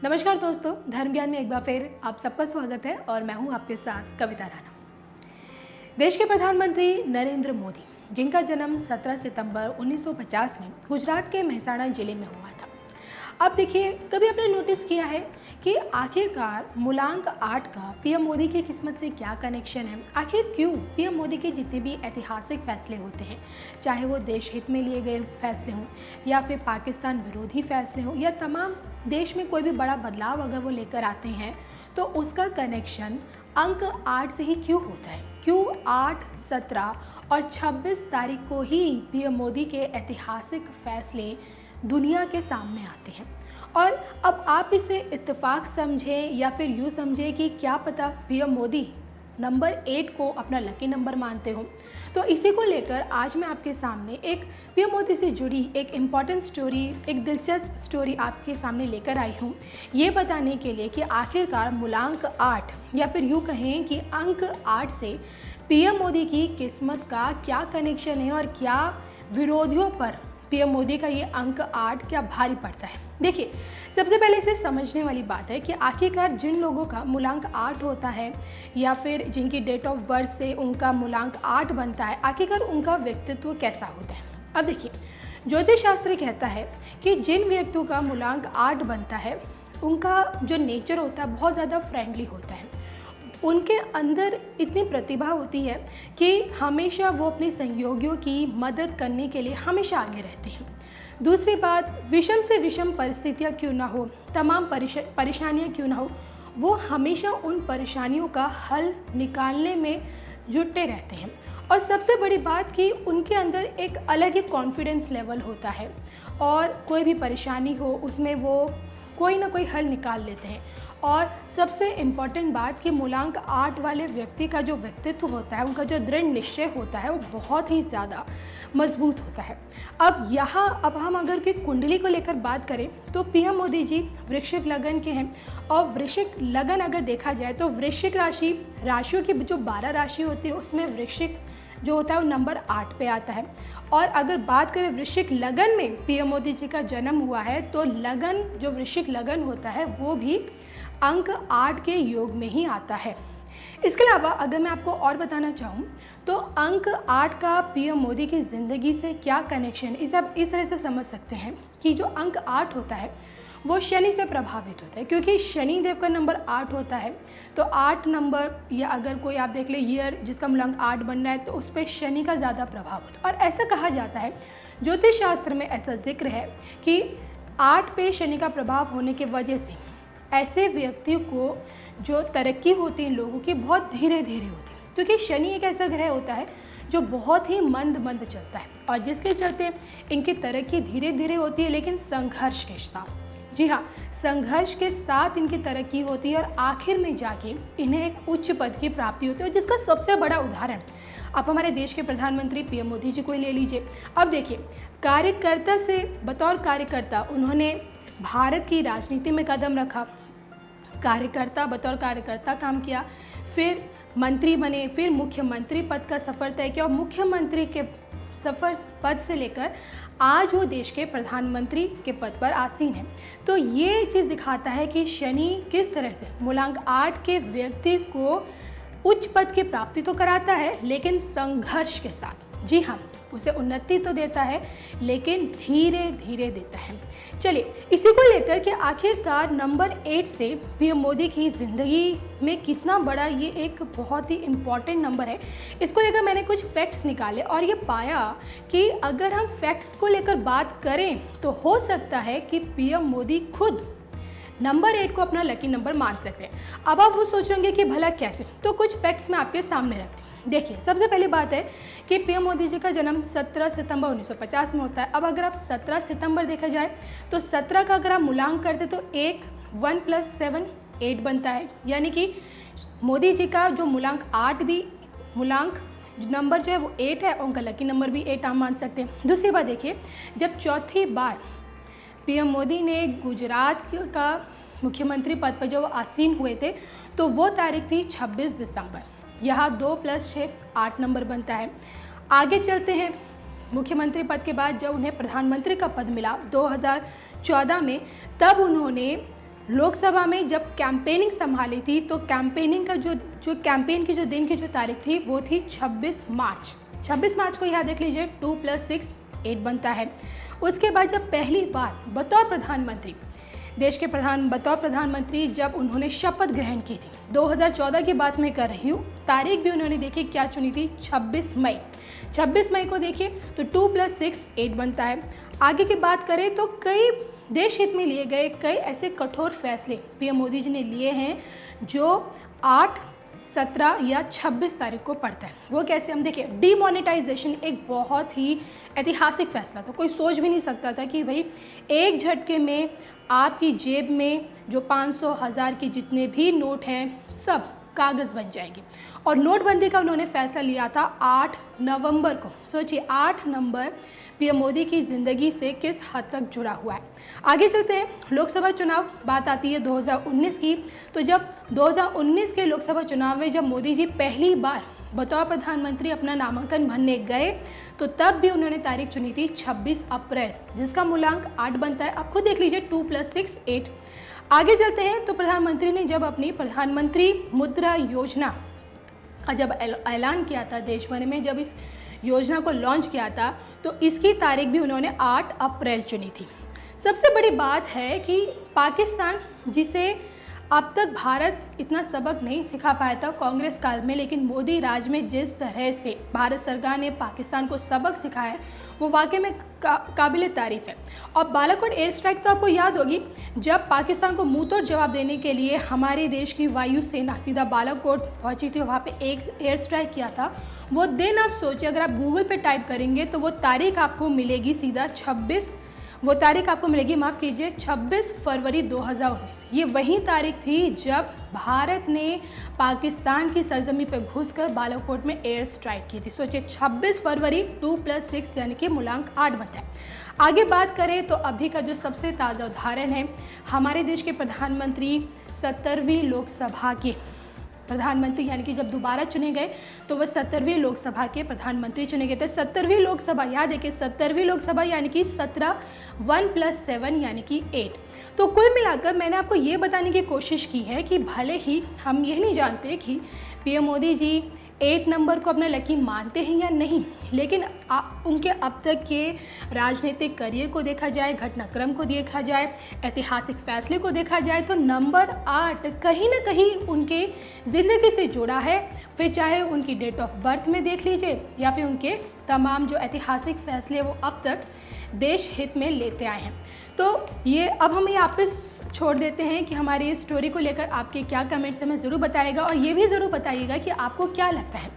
नमस्कार दोस्तों, धर्म ज्ञान में एक बार फिर आप सबका स्वागत है और मैं हूं आपके साथ कविता राणा। देश के प्रधानमंत्री नरेंद्र मोदी, जिनका जन्म 17 सितंबर 1950 में गुजरात के मेहसाणा जिले में हुआ था। अब देखिए, कभी आपने नोटिस किया है कि आखिरकार मूलांक 8 का पीएम मोदी की किस्मत से क्या कनेक्शन है? आखिर क्यों पीएम मोदी के जितने भी ऐतिहासिक फैसले होते हैं, चाहे वो देश हित में लिए गए फैसले हों या फिर पाकिस्तान विरोधी फैसले हों या तमाम देश में कोई भी बड़ा बदलाव अगर वो लेकर आते हैं, तो उसका कनेक्शन अंक 8 से ही क्यों होता है? क्यों 8, 17 और 26 तारीख को ही पीएम मोदी के ऐतिहासिक फैसले दुनिया के सामने आते हैं? और अब आप इसे इत्तेफाक समझें या फिर यूँ समझें कि क्या पता पीएम मोदी नंबर 8 को अपना लकी नंबर मानते हो। तो इसी को लेकर आज मैं आपके सामने एक पीएम मोदी से जुड़ी एक इम्पॉर्टेंट स्टोरी, एक दिलचस्प स्टोरी आपके सामने लेकर आई हूँ, ये बताने के लिए कि आखिरकार मूलांक 8 या फिर यूँ कहें कि अंक 8 से पीएम मोदी की किस्मत का क्या कनेक्शन है और क्या विरोधियों पर पीएम मोदी का ये अंक 8 क्या भारी पड़ता है। देखिए, सबसे पहले इसे समझने वाली बात है कि आखिरकार जिन लोगों का मूलांक 8 होता है या फिर जिनकी डेट ऑफ बर्थ से उनका मूलांक 8 बनता है, आखिरकार उनका व्यक्तित्व कैसा होता है। अब देखिए, ज्योतिष शास्त्र कहता है कि जिन व्यक्तियों का मूलांक 8 बनता है, उनका जो नेचर होता है बहुत ज़्यादा फ्रेंडली होता है। उनके अंदर इतनी प्रतिभा होती है कि हमेशा वो अपने सहयोगियों की मदद करने के लिए हमेशा आगे रहते हैं। दूसरी बात, विषम से विषम परिस्थितियाँ क्यों ना हो, तमाम परेशानियाँ क्यों ना हो, वो हमेशा उन परेशानियों का हल निकालने में जुटे रहते हैं। और सबसे बड़ी बात कि उनके अंदर एक अलग ही कॉन्फिडेंस लेवल होता है और कोई भी परेशानी हो उसमें वो कोई ना कोई हल निकाल लेते हैं। और सबसे इम्पॉर्टेंट बात कि मूलांक 8 वाले व्यक्ति का जो व्यक्तित्व होता है, उनका जो दृढ़ निश्चय होता है, वो बहुत ही ज़्यादा मजबूत होता है। अब हम अगर कि कुंडली को लेकर बात करें तो पीएम मोदी जी वृश्चिक लगन के हैं और वृश्चिक लगन अगर देखा जाए तो वृश्चिक राशियों की जो 12 राशि होती है उसमें वृश्चिक जो होता है वो नंबर 8 पे आता है। और अगर बात करें वृश्चिक लगन में पीएम मोदी जी का जन्म हुआ है तो लगन जो वृश्चिक लगन होता है वो भी अंक 8 के योग में ही आता है। इसके अलावा अगर मैं आपको और बताना चाहूँ तो अंक 8 का पीएम मोदी की ज़िंदगी से क्या कनेक्शन, इसे आप इस तरह से समझ सकते हैं कि जो अंक 8 होता है वो शनि से प्रभावित होता है, क्योंकि शनि देव का नंबर 8 होता है। तो 8 नंबर या अगर कोई आप देख ले ईयर जिसका मूलांक 8 बन रहा है तो उस पर शनि का ज़्यादा प्रभाव होता है। और ऐसा कहा जाता है, ज्योतिष शास्त्र में ऐसा जिक्र है कि 8 पे शनि का प्रभाव होने की वजह से ऐसे व्यक्ति को जो तरक्की होती है लोगों की बहुत धीरे धीरे होती है, क्योंकि शनि एक ऐसा ग्रह होता है जो बहुत ही मंद चलता है और जिसके चलते इनकी तरक्की धीरे धीरे होती है, लेकिन संघर्ष के साथ। जी हाँ, संघर्ष के साथ इनकी तरक्की होती है और आखिर में जाके इन्हें एक उच्च पद की प्राप्ति होती है, जिसका सबसे बड़ा उदाहरण आप हमारे देश के प्रधानमंत्री पीएम मोदी जी को ले लीजिए। अब देखिए, कार्यकर्ता से बतौर कार्यकर्ता उन्होंने भारत की राजनीति में कदम रखा, बतौर कार्यकर्ता काम किया, फिर मंत्री बने, फिर मुख्यमंत्री पद का सफ़र तय किया और मुख्यमंत्री के सफ़र पद से लेकर आज वो देश के प्रधानमंत्री के पद पर आसीन है। तो ये चीज़ दिखाता है कि शनि किस तरह से मूलांक 8 के व्यक्ति को उच्च पद की प्राप्ति तो कराता है, लेकिन संघर्ष के साथ। जी हाँ, उसे उन्नति तो देता है लेकिन धीरे धीरे देता है। चलिए, इसी को लेकर के आखिरकार नंबर 8 से पीएम मोदी की ज़िंदगी में कितना बड़ा ये एक बहुत ही इम्पॉर्टेंट नंबर है, इसको लेकर मैंने कुछ फैक्ट्स निकाले और ये पाया कि अगर हम फैक्ट्स को लेकर बात करें तो हो सकता है कि पीएम मोदी खुद नंबर 8 को अपना लकी नंबर मान सकते हैं। अब आप वो सोचेंगे कि भला कैसे, तो कुछ फैक्ट्स मैं आपके सामने रखती हूँ। देखिए, सबसे पहली बात है कि पीएम मोदी जी का जन्म 17 सितंबर 1950 में होता है। अब अगर आप 17 सितंबर देखा जाए तो 17 का अगर आप मूलांक करते तो 1 + 7 8 बनता है, यानी कि मोदी जी का जो मूलांक 8 भी मूलांक नंबर जो है वो 8 है और उनका लकी नंबर भी 8 आप मान सकते हैं। दूसरी बात देखिए, जब चौथी बार पीएम मोदी ने गुजरात का मुख्यमंत्री पद पर जो आसीन हुए थे तो वो तारीख थी 26 दिसंबर। यहाँ 2 + 6 8 नंबर बनता है। आगे चलते हैं, मुख्यमंत्री पद के बाद जब उन्हें प्रधानमंत्री का पद मिला 2014 में, तब उन्होंने लोकसभा में जब कैंपेनिंग संभाली थी तो कैंपेनिंग का जो कैंपेन की जो दिन की जो तारीख थी वो थी 26 मार्च। 26 मार्च को यहाँ देख लीजिए 2 + 6 8 बनता है। उसके बाद जब पहली बार बतौर प्रधानमंत्री देश के बतौर प्रधानमंत्री जब उन्होंने शपथ ग्रहण की थी, 2014 की बात मैं कर रही हूँ, तारीख भी उन्होंने देखिए क्या चुनी थी, 26 मई। 26 मई को देखिए तो 2 + 6 8 बनता है। आगे की बात करें तो कई देश हित में लिए गए कई ऐसे कठोर फैसले पीएम मोदी जी ने लिए हैं जो 8, 17 या 26 तारीख को पड़ता है। वो कैसे, हम देखिए, डीमोनेटाइजेशन एक बहुत ही ऐतिहासिक फैसला था। कोई सोच भी नहीं सकता था कि भाई एक झटके में आपकी जेब में जो 500, 1000 के जितने भी नोट हैं सब कागज़ बन जाएंगे। और नोटबंदी का उन्होंने फैसला लिया था 8 नवंबर को। सोचिए 8 नवंबर पीएम मोदी की ज़िंदगी से किस हद तक जुड़ा हुआ है। आगे चलते हैं, लोकसभा चुनाव बात आती है 2019 की। तो जब 2019 के लोकसभा चुनाव में जब मोदी जी पहली बार बतौर प्रधानमंत्री अपना नामांकन भरने गए तो तब भी उन्होंने तारीख चुनी थी 26 अप्रैल, जिसका मूलांक 8 बनता है। आप खुद देख लीजिए 2 + 6 8। आगे चलते हैं तो प्रधानमंत्री ने जब अपनी प्रधानमंत्री मुद्रा योजना का जब ऐलान किया था देश भर में, जब इस योजना को लॉन्च किया था तो इसकी तारीख भी उन्होंने 8 अप्रैल चुनी थी। सबसे बड़ी बात है कि पाकिस्तान, जिसे अब तक भारत इतना सबक नहीं सिखा पाया था कांग्रेस काल में, लेकिन मोदी राज में जिस तरह से भारत सरकार ने पाकिस्तान को सबक सिखाया है वो वाकई में काबिल तारीफ़ है। और बालाकोट एयर स्ट्राइक तो आपको याद होगी, जब पाकिस्तान को मुंह तोड़ जवाब देने के लिए हमारे देश की वायुसेना सीधा बालाकोट पहुंची थी, वहाँ पे एक एयर स्ट्राइक किया था। वो दिन आप सोचिए, अगर आप गूगल पे टाइप करेंगे तो वो तारीख आपको मिलेगी सीधा 26 फरवरी 2019। ये वही तारीख थी जब भारत ने पाकिस्तान की सरजमी पर घुसकर बालाकोट में एयर स्ट्राइक की थी। सोचिए 26 फरवरी 2 + 6 यानी कि मूलांक 8 बनता है। आगे बात करें तो अभी का जो सबसे ताज़ा उदाहरण है, हमारे देश के प्रधानमंत्री 17वीं लोकसभा के प्रधानमंत्री, यानी कि जब दोबारा चुने गए तो वह 17वीं लोकसभा के प्रधानमंत्री चुने गए थे। 17वीं लोकसभा, याद है कि 17वीं लोकसभा यानी कि 17, 1 + 7 यानी कि 8। तो कुल मिलाकर मैंने आपको ये बताने की कोशिश की है कि भले ही हम ये नहीं जानते कि पीएम मोदी जी 8 नंबर को अपना लकी मानते हैं या नहीं, लेकिन उनके अब तक के राजनीतिक करियर को देखा जाए, घटनाक्रम को देखा जाए, ऐतिहासिक फैसले को देखा जाए तो नंबर 8 कहीं ना कहीं उनके ज़िंदगी से जुड़ा है। फिर चाहे उनकी डेट ऑफ बर्थ में देख लीजिए या फिर उनके तमाम जो ऐतिहासिक फैसले वो अब तक देश हित में लेते आए हैं। तो ये अब हम यहाँ पे छोड़ देते हैं कि हमारी इस स्टोरी को लेकर आपके क्या कमेंट्स हमें ज़रूर बताइएगा, और ये भी ज़रूर बताइएगा कि आपको क्या लगता है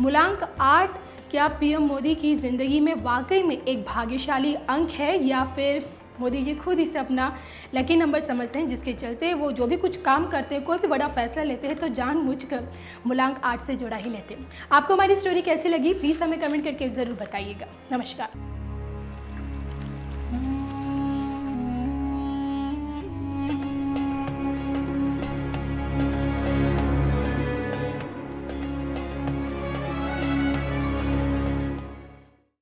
मूलांक 8 क्या पीएम मोदी की ज़िंदगी में वाकई में एक भाग्यशाली अंक है, या फिर मोदी जी खुद इसे अपना लकी नंबर समझते हैं, जिसके चलते वो जो भी कुछ काम करते हैं, कोई भी बड़ा फैसला लेते हैं तो जानबूझकर मूलांक 8 से जुड़ा ही लेते हैं। आपको हमारी स्टोरी कैसी लगी प्लीज़ हमें कमेंट करके ज़रूर बताइएगा। नमस्कार।